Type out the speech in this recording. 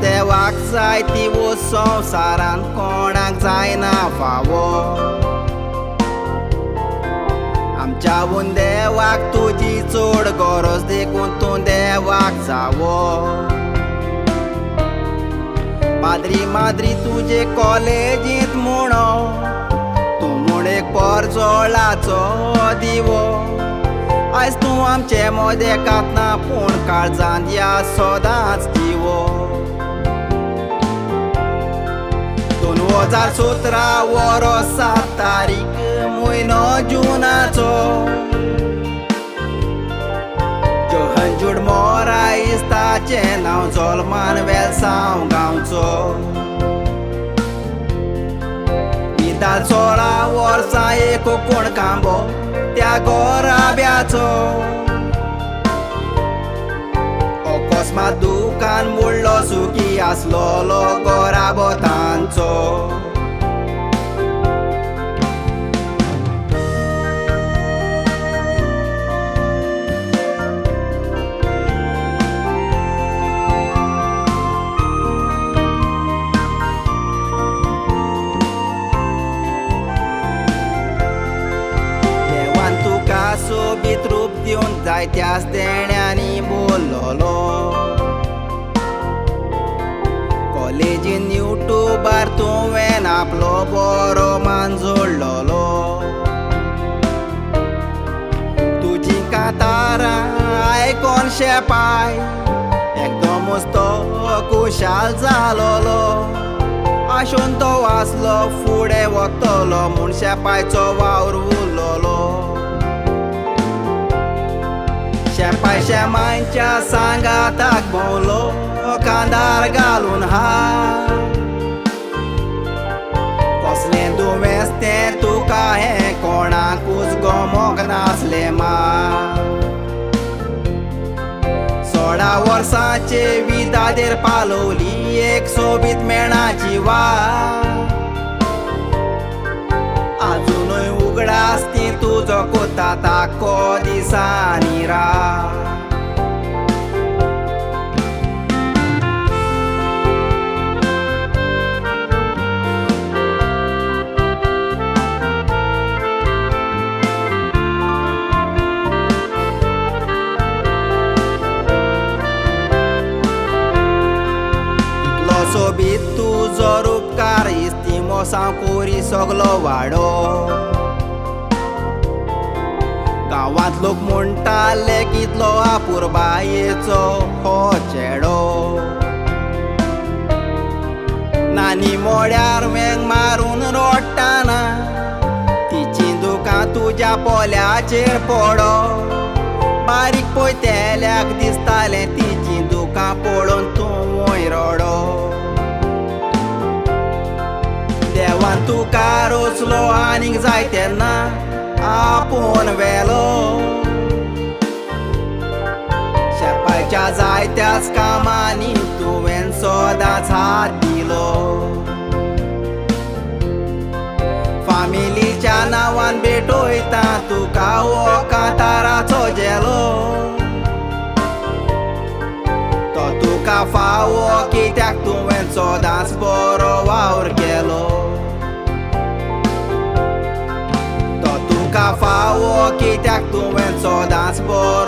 देवाक जाय ती वो संवसारान कोणाक जायना फावो आमच्या देवाक तुजी चड गरज देखून तूं देवाक जावो पाद्री माद्री तुजे कॉलेजींत म्हणो तूं म्हूण एक परजोळाचो दिवो आयज तूं आमचे मोदेकात ना पूण काळजांत या सदांच दिवो 2017 वर्स 7 तारीख म्हयनो जुनाचो जोहन जुड मोरायस ताचें नांव जोल्मान वेलसांव गांवचो निदान 16 वर्सां एक कोण कांबो त्या गोराब्याचो अकस्मात दुकान मोडलो सुखी आसलोलो गोराबो तांचो सोबीत रूप दिवन जायत्याच देण्यांनी बोललो कॉलेजीन युट्यूबार तुवें आपलो बरो मान जोडलोलो तुजी कांतारां आयकोन शेपाय एकदमूच तो खुशाल जालोलो आशून तो वाचलो फुडें वतलो म्हूण शेपायचो वावर उरलोलो शेपाय शेमांच्या सांगाताक भोंवलो कांदार घालून कसलें दुवेंस तें तुका हें कोणाकूच गमोंक नासलें मात 16 वर्सांचे विदादेर पालवली एक सोबीत मेणाची वाट आजुनूय उगडास ती तुजो कोता ताको दिसांनी रात सोबीत तुजो रूपकार इस्तिमो सांकोरी सगलो वाडो गांवांत लोक म्हणटाले कितलो आपुरबायेचो हो चेडो नानी मोड्यार वेंग मारून रोडटाना तिची दुकां तुज्या पोल्याचेर पडो बारीक पयतेल्याक दिसतालें तिची दुकां पळोवन तूं वयर रडो देवान तुका रोचलो आनीक जाय तेन्ना आपूण वेलो शेपायच्या जायत्याच कामांनी तुवें सदांच हात दिलो फामिलीच्या नांवान भेटोयता तुका हो कांताराचो जेलो तो तुका फावो कित्याक तुवें सदांच बरो वावर केलो फावो कित्याक तुवें सदांच बरो